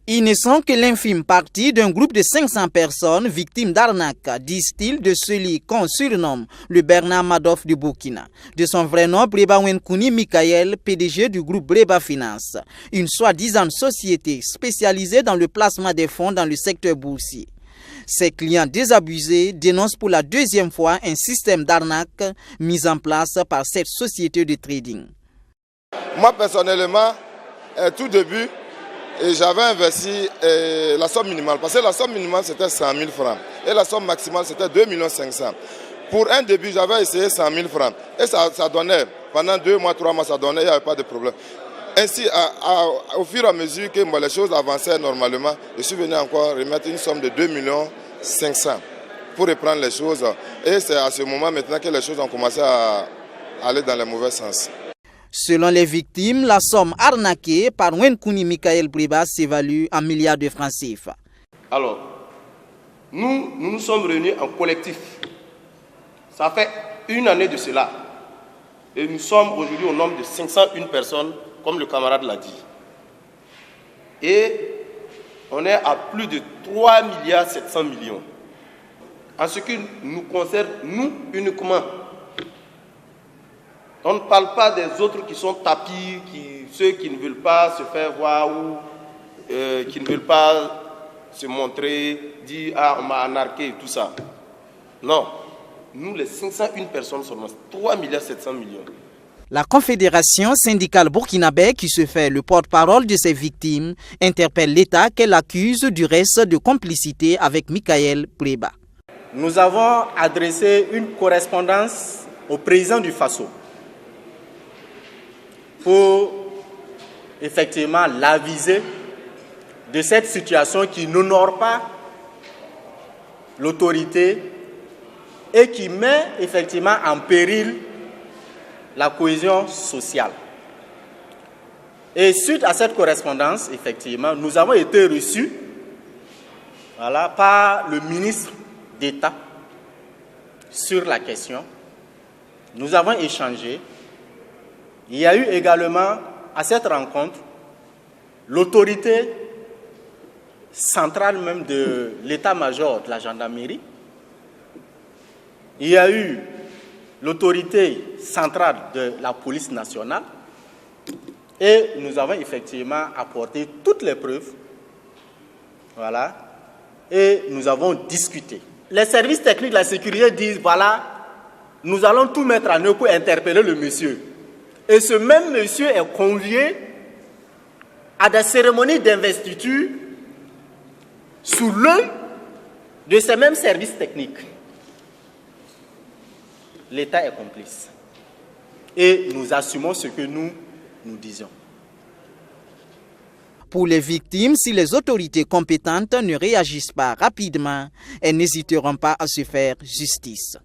Ils ne sont que l'infime partie d'un groupe de 500 personnes victimes d'arnaques, disent-ils, de celui qu'on surnomme le Bernard Madoff du Burkina. De son vrai nom, Breba Wenkouni Mikael, PDG du groupe Breba Finance, une soi-disant société spécialisée dans le placement des fonds dans le secteur boursier. Ses clients désabusés dénoncent pour la deuxième fois un système d'arnaque mis en place par cette société de trading. Moi personnellement, tout début, j'avais investi la somme minimale, parce que la somme minimale c'était 100 000 francs et la somme maximale c'était 2 500 000. Pour un début, j'avais essayé 100 000 francs et ça donnait, pendant 2 mois, 3 mois, ça donnait, il n'y avait pas de problème. Ainsi, au fur et à mesure que les choses avançaient normalement, je suis venu encore remettre une somme de 2 500 000 pour reprendre les choses. Et c'est à ce moment maintenant que les choses ont commencé à aller dans le mauvais sens. Selon les victimes, la somme arnaquée par Wenkouni Mikael Breba s'évalue en milliards de francs CFA. Alors, nous nous sommes réunis en collectif. Ça fait une année de cela. Et nous sommes aujourd'hui au nombre de 501 personnes, comme le camarade l'a dit. Et on est à plus de 3 700 millions. En ce qui nous concerne, nous uniquement, on ne parle pas des autres qui sont tapis, ceux qui ne veulent pas se faire voir ou qui ne veulent pas se montrer, dire « Ah, on m'a arnaqué » et tout ça. Non, nous les 501 personnes seulement, 3 700 millions. La Confédération syndicale burkinabé, qui se fait le porte-parole de ses victimes, interpelle l'État qu'elle accuse du reste de complicité avec Mikael Breba. Nous avons adressé une correspondance au président du Faso pour effectivement l'aviser de cette situation qui n'honore pas l'autorité et qui met effectivement en péril la cohésion sociale. Et suite à cette correspondance, effectivement, nous avons été reçus par le ministre d'État sur la question. Nous avons échangé. Il y a eu également à cette rencontre l'autorité centrale même de l'état-major de la gendarmerie. Il y a eu l'autorité centrale de la police nationale et nous avons effectivement apporté toutes les preuves. Voilà. Et nous avons discuté. Les services techniques de la sécurité disent, voilà, nous allons tout mettre en œuvre pour interpeller le monsieur. Et ce même monsieur est convié à des cérémonies d'investiture sous l'œil de ces mêmes services techniques. L'État est complice. Et nous assumons ce que nous disons. Pour les victimes, si les autorités compétentes ne réagissent pas rapidement, elles n'hésiteront pas à se faire justice.